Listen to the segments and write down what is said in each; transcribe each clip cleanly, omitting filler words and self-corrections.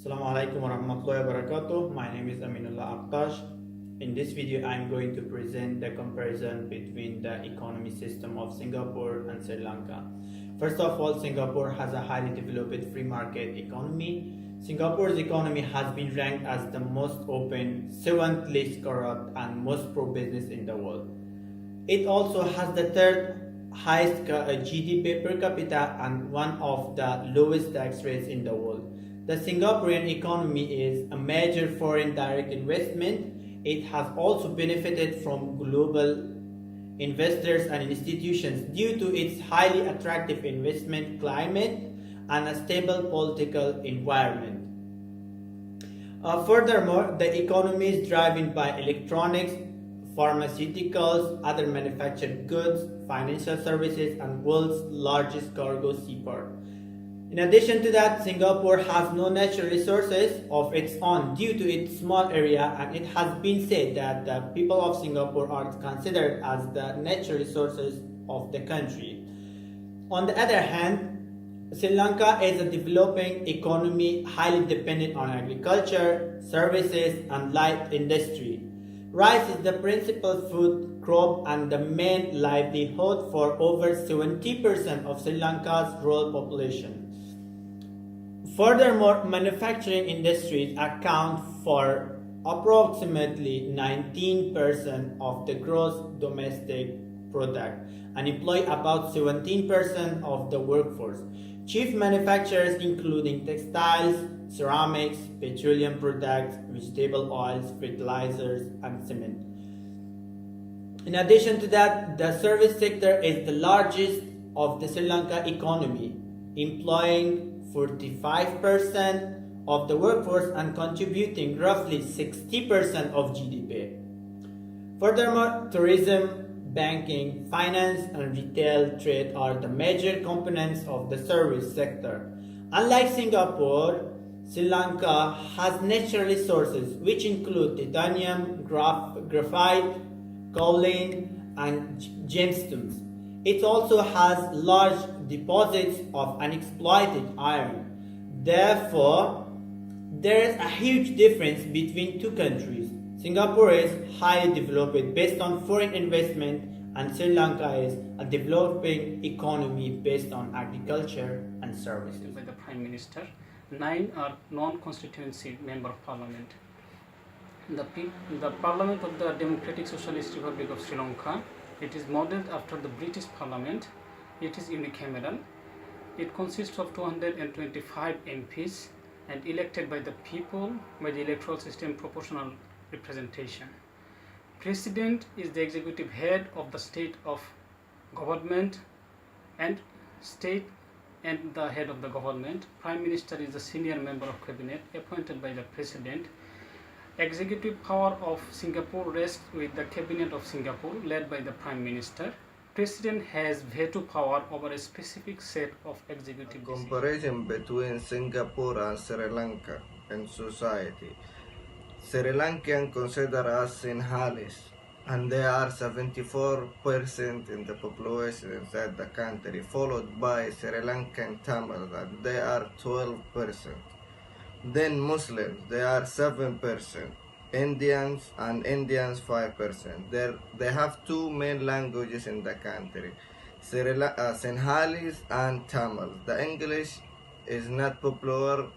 Assalamu alaikum warahmatullahi wabarakatuh. My name is Aminullah Aktash. In this video, I'm going to present the comparison between the economy system of Singapore and Sri Lanka. First of all, Singapore has a highly developed free market economy. Singapore's economy has been ranked as the most open, seventh least corrupt, and most pro-business in the world. It also has the third highest GDP per capita and one of the lowest tax rates in the world. The Singaporean economy is a major foreign direct investment. It has also benefited from global investors and institutions due to its highly attractive investment climate and a stable political environment. Furthermore, the economy is driven by electronics, pharmaceuticals, other manufactured goods, financial services, and world's largest cargo seaport. In addition to that, Singapore has no natural resources of its own due to its small area, and it has been said that the people of Singapore are considered as the natural resources of the country. On the other hand, Sri Lanka is a developing economy highly dependent on agriculture, services, and light industry. Rice is the principal food crop and the main livelihood for over 70% of Sri Lanka's rural population. Furthermore, manufacturing industries account for approximately 19% of the gross domestic product and employ about 17% of the workforce. Chief manufacturers including textiles, ceramics, petroleum products, vegetable oils, fertilizers, and cement. In addition to that, the service sector is the largest of the Sri Lanka economy, employing 45% of the workforce and contributing roughly 60% of GDP. Furthermore, tourism, banking, finance, and retail trade are the major components of the service sector. Unlike Singapore, Sri Lanka has natural resources which include titanium, graphite, kaolin, and gemstones. It also has large deposits of unexploited iron. Therefore, there is a huge difference between two countries. Singapore is highly developed based on foreign investment, and Sri Lanka is a developing economy based on agriculture and services. By the Prime Minister, 9 are non-constituency Member of Parliament. The Parliament of the Democratic Socialist Republic of Sri Lanka, it is modelled after the British Parliament. It is unicameral. It consists of 225 MPs and elected by the people by the electoral system proportional representation. President is the executive head of the state of government and the head of the government. Prime Minister is the senior member of cabinet appointed by the president. Executive power of Singapore rests with the cabinet of Singapore led by the Prime Minister. President has veto power over a specific set of executive decisions. Comparison between Singapore and Sri Lanka in society. Sri Lankan considered as Sinhalese, and they are 74% in the population inside the country, followed by Sri Lankan Tamils, and they are 12%. Then Muslims, they are 7%. Indians 5%. They have two main languages in the country, Sinhalese and Tamil. The English is not popular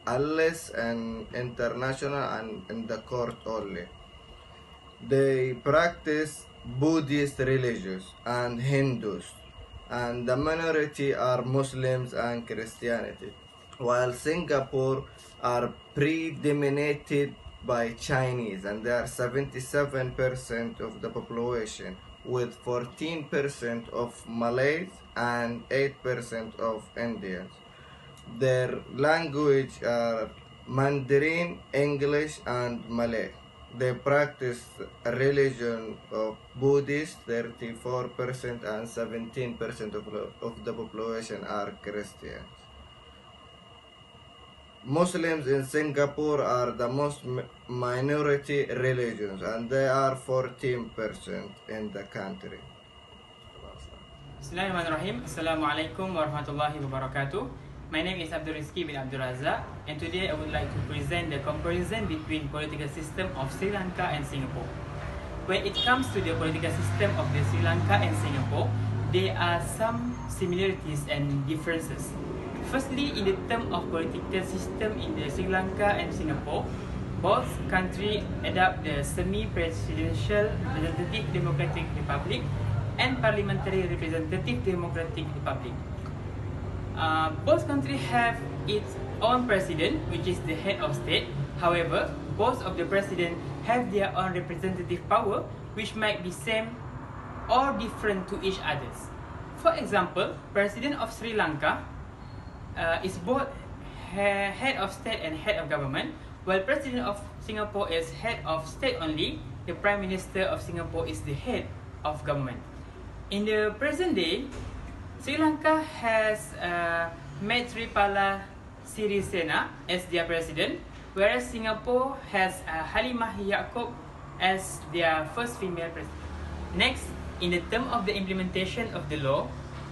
unless in international and in the court only. They practice Buddhist religions and Hindus, and the minority are Muslims and Christianity, while Singapore are predominated by Chinese, and they are 77% of the population, with 14% of Malays and 8% of Indians. Their language are Mandarin, English, and Malay. They practice a religion of Buddhist, 34%, and 17% of the population are Christians. Muslims in Singapore are the most minority religions, and they are 14% in the country. Bismillahirrahmanirrahim. Assalamualaikum warahmatullahi wabarakatuh. My name is Abdul Rizki bin Abdul Razak, and today I would like to present the comparison between political system of Sri Lanka and Singapore. When it comes to the political system of the Sri Lanka and Singapore, there are some similarities and differences. Firstly, in the term of political system in the Sri Lanka and Singapore, both countries adopt the semi-presidential representative democratic republic and parliamentary representative democratic republic. Both countries have its own president, which is the head of state. However, both of the president have their own representative power, which might be same or different to each others. For example, President of Sri Lanka is both head of state and head of government, while President of Singapore is head of state only. The Prime Minister of Singapore is the head of government. In the present day, Sri Lanka has Maithripala Sirisena as their president, whereas Singapore has Halimah Yacob as their first female president. Next, in the term of the implementation of the law,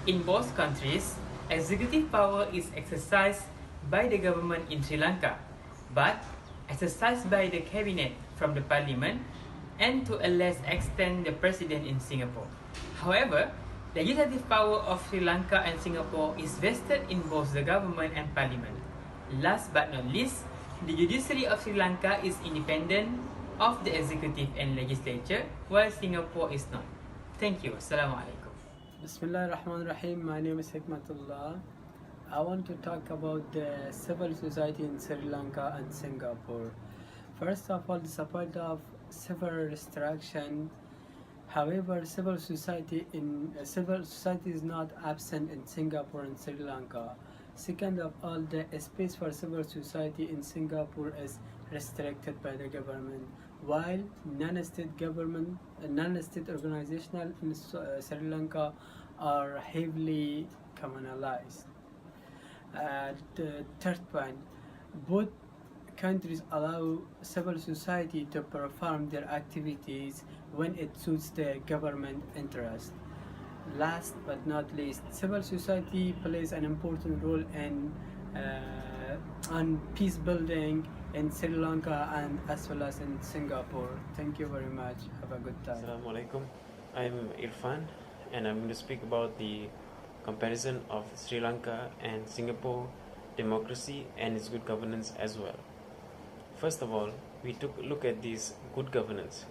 in both countries, executive power is exercised by the government in Sri Lanka, but exercised by the cabinet from the parliament, and to a less extent the president in Singapore. However, legislative power of Sri Lanka and Singapore is vested in both the government and parliament. Last but not least, the judiciary of Sri Lanka is independent of the executive and legislature, while Singapore is not. Thank you. Assalamualaikum. Bismillah ar-Rahman ar-Rahim. My name is Hikmatullah. I want to talk about the civil society in Sri Lanka and Singapore. First of all, the support of civil restriction. However, civil society is not absent in Singapore and Sri Lanka. Second of all, the space for civil society in Singapore is restricted by the government, while non-state organizational in Sri Lanka are heavily communalized. The third point, both countries allow civil society to perform their activities when it suits the government interest. Last but not least, civil society plays an important role in on peace building in Sri Lanka and as well as in Singapore. Thank you very much. Have a good time. Assalamu alaikum. I'm Irfan and I'm going to speak about the comparison of Sri Lanka and Singapore democracy and its good governance as well. First of all, we took a look at this good governance.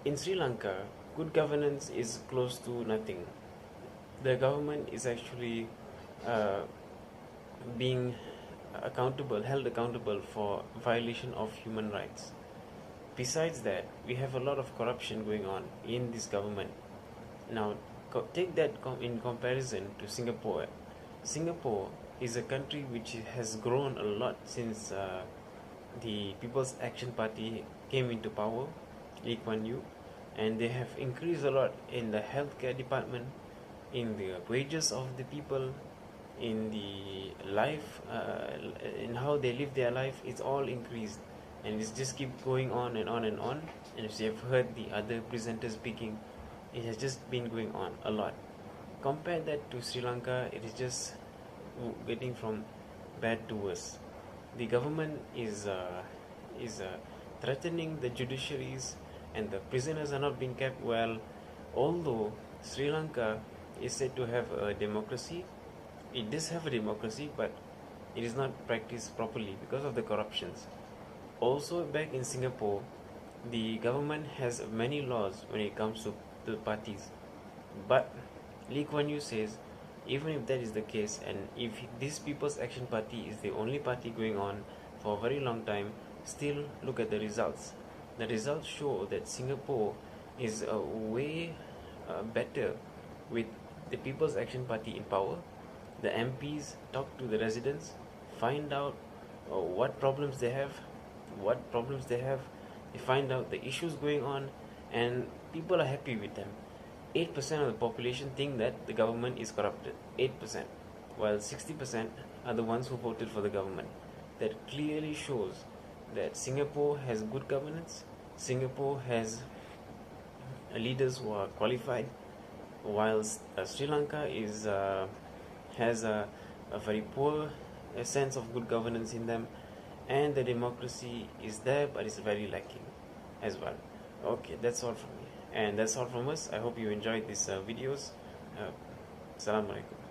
In Sri Lanka, good governance is close to nothing. The government is actually being held accountable for violation of human rights. Besides that, we have a lot of corruption going on in this government. Now, take that in comparison to Singapore. Singapore is a country which has grown a lot since the People's Action Party came into power, Lee Kuan Yew, and they have increased a lot in the healthcare department, in the wages of the people, in the life, in how they live their life. It's all increased, and it's just keep going on and on and on. And if you have heard the other presenters speaking, it has just been going on a lot. Compare that to Sri Lanka, it is just getting from bad to worse. The government is threatening the judiciaries, and the prisoners are not being kept well. Although Sri Lanka is said to have a democracy, it does have a democracy, but it is not practiced properly because of the corruptions. Also, back in Singapore, the government has many laws when it comes to the parties, but Lee Kuan Yew says, even if that is the case, and if this People's Action Party is the only party going on for a very long time, still look at the results. The results show that Singapore is way better with the People's Action Party in power. The MPs talk to the residents, find out what problems they have, they find out the issues going on, and people are happy with them. 8% of the population think that the government is corrupted. 8%, while 60% are the ones who voted for the government. That clearly shows that Singapore has good governance. Singapore has leaders who are qualified, whilst Sri Lanka has a very poor sense of good governance in them, and the democracy is there but it's very lacking as well. Okay, that's all from me, and that's all from us. I hope you enjoyed these videos. Assalamu alaikum.